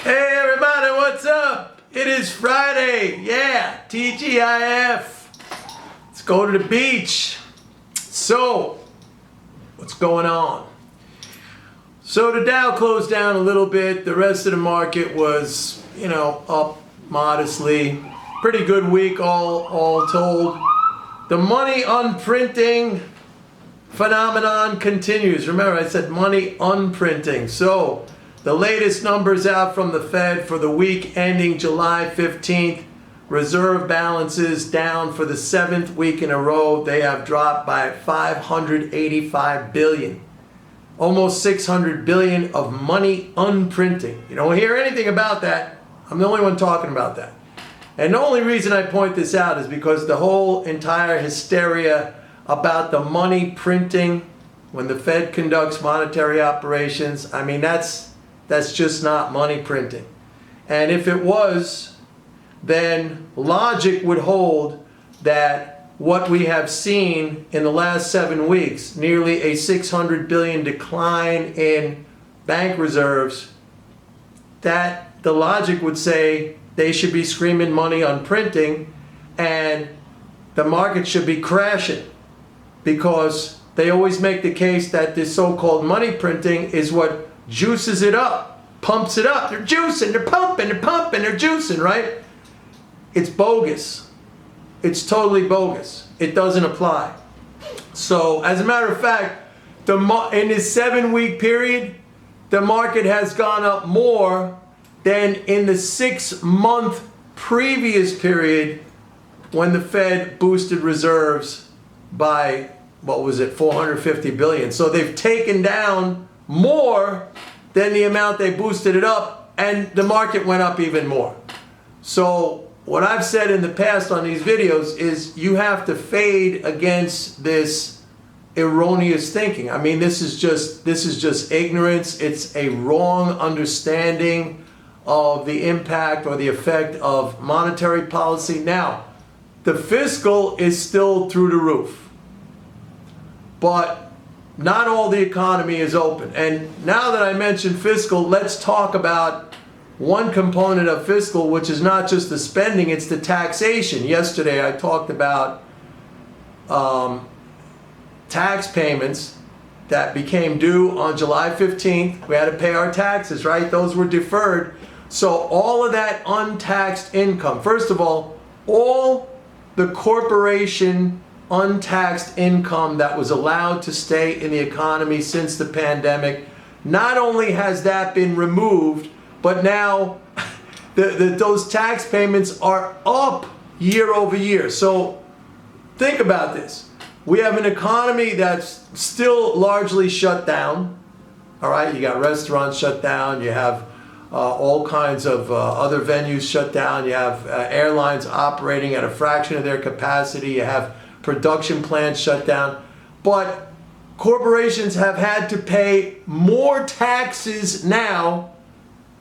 Hey everybody, what's up? It is Friday, yeah, TGIF. Let's go to the beach. So, what's going on? So the Dow closed down a little bit. The rest of the market was, up modestly. Pretty good week all told. The money unprinting phenomenon continues. Remember, I said money unprinting. So, the latest numbers out from the Fed for the week ending July 15th. Reserve balances down for the 7th week in a row. They have dropped by $585 billion. Almost $600 billion of money unprinting. You don't hear anything about that. I'm the only one talking about that. And the only reason I point this out is because the whole entire hysteria about the money printing when the Fed conducts monetary operations, I mean, that's just not money printing. And if it was, then logic would hold that what we have seen in the last 7 weeks, nearly a $600 billion decline in bank reserves, that the logic would say they should be screaming money on printing and the market should be crashing, because they always make the case that this so-called money printing is what juices it up, pumps it up. They're juicing, they're pumping, they're juicing, right? It's bogus. It's totally bogus. It doesn't apply. So, as a matter of fact, in this 7-week period, the market has gone up more than in the 6-month previous period when the Fed boosted reserves by, $450 billion. So they've taken down more than the amount they boosted it up, and the market went up even more. So what I've said in the past on these videos is you have to fade against this erroneous thinking. I mean, this is just ignorance. It's a wrong understanding of the impact or the effect of monetary policy. Now, the fiscal is still through the roof, but not all the economy is open. And now that I mentioned fiscal, let's talk about one component of fiscal, which is not just the spending, it's the taxation. Yesterday I talked about tax payments that became due on July 15th. We had to pay our taxes, right? Those were deferred. So all of that untaxed income, first of all the corporation untaxed income that was allowed to stay in the economy since the pandemic, not only has that been removed, but now those tax payments are up year over year. So think about this. We have an economy that's still largely shut down. All right, you got restaurants shut down. You have all kinds of other venues shut down. You have airlines operating at a fraction of their capacity. You have production plants shut down. But corporations have had to pay more taxes now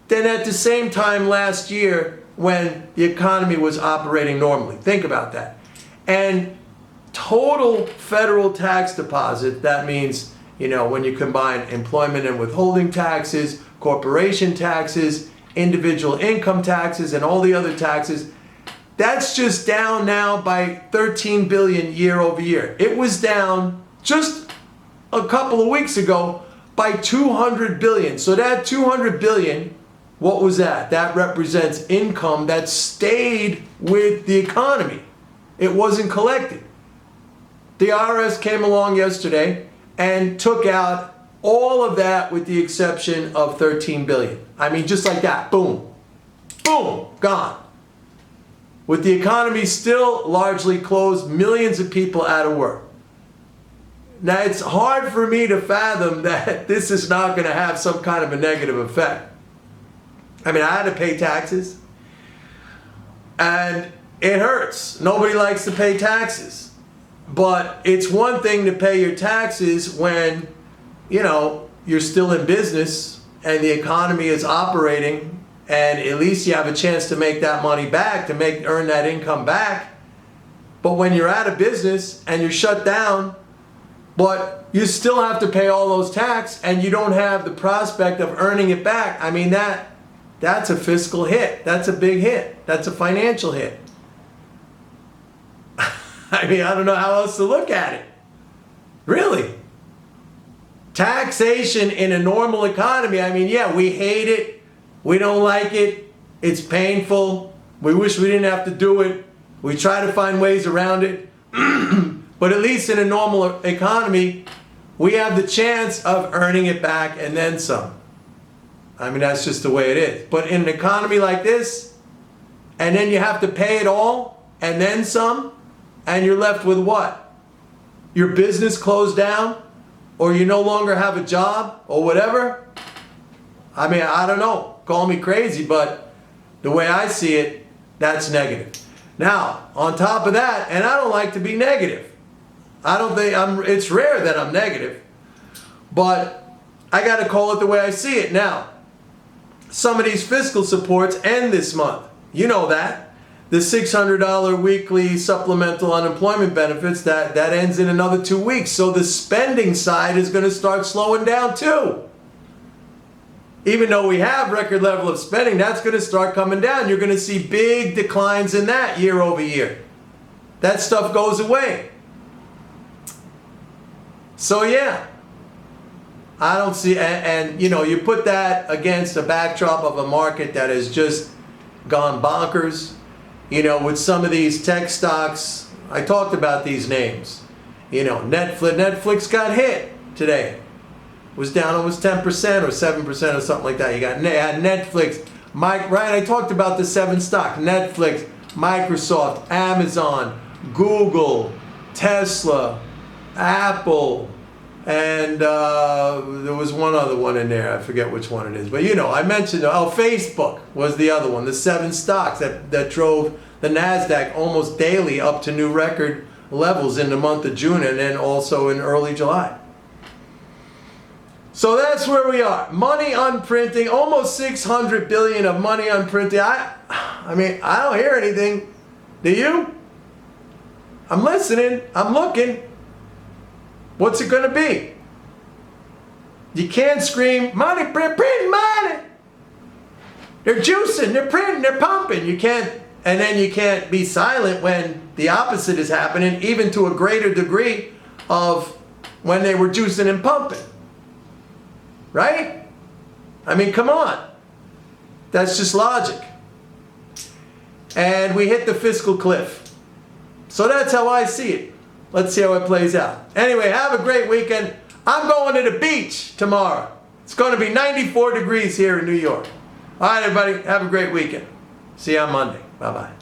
than at the same time last year when the economy was operating normally. Think about that. And total federal tax deposit, that means, when you combine employment and withholding taxes, corporation taxes, individual income taxes, and all the other taxes, that's just down now by $13 billion year over year. It was down just a couple of weeks ago by $200 billion. So that $200 billion, what was that? That represents income that stayed with the economy. It wasn't collected. The IRS came along yesterday and took out all of that with the exception of $13 billion. I mean, just like that, boom, boom, gone. With the economy still largely closed, millions of people out of work. Now, it's hard for me to fathom that this is not going to have some kind of a negative effect. I mean, I had to pay taxes, and it hurts. Nobody likes to pay taxes. But it's one thing to pay your taxes when, you're still in business and the economy is operating, and at least you have a chance to make that money back, earn that income back. But when you're out of business and you're shut down, but you still have to pay all those tax and you don't have the prospect of earning it back, I mean, That's a fiscal hit. That's a big hit. That's a financial hit. I mean, I don't know how else to look at it. Really. Taxation in a normal economy, I mean, yeah, we hate it. We don't like it. It's painful. We wish we didn't have to do it. We try to find ways around it. But at least in a normal economy, we have the chance of earning it back and then some. I mean, that's just the way it is. But in an economy like this, and then you have to pay it all and then some, and you're left with what? Your business closed down? Or you no longer have a job? Or whatever? I mean, I don't know. Call me crazy, but the way I see it, that's negative. Now, on top of that, and I don't like to be negative. I don't think it's rare that I'm negative, but I got to call it the way I see it. Now, some of these fiscal supports end this month. You know that. The $600 weekly supplemental unemployment benefits, that ends in another 2 weeks. So the spending side is going to start slowing down too. Even though we have record level of spending, that's going to start coming down. You're going to see big declines in that year over year. That stuff goes away. So yeah, I don't see, and you know, you put that against a backdrop of a market that has just gone bonkers. You know, with some of these tech stocks, I talked about these names. You know, Netflix got hit today. It was down almost 10% or 7% or something like that. You got Netflix, Ryan, I talked about the 7 stocks. Netflix, Microsoft, Amazon, Google, Tesla, Apple, and there was one other one in there. I forget which one it is. But you know, I mentioned, Facebook was the other one. The 7 stocks that drove the NASDAQ almost daily up to new record levels in the month of June and then also in early July. So that's where we are. Money unprinting, almost 600 billion of money unprinting. I mean, I don't hear anything. Do you? I'm listening. I'm looking. What's it going to be? You can't scream, money, print money. They're juicing, they're printing, they're pumping. You can't, and then you can't be silent when the opposite is happening, even to a greater degree of when they were juicing and pumping. Right? I mean, come on. That's just logic. And we hit the fiscal cliff. So that's how I see it. Let's see how it plays out. Anyway, have a great weekend. I'm going to the beach tomorrow. It's going to be 94 degrees here in New York. All right, everybody. Have a great weekend. See you on Monday. Bye-bye.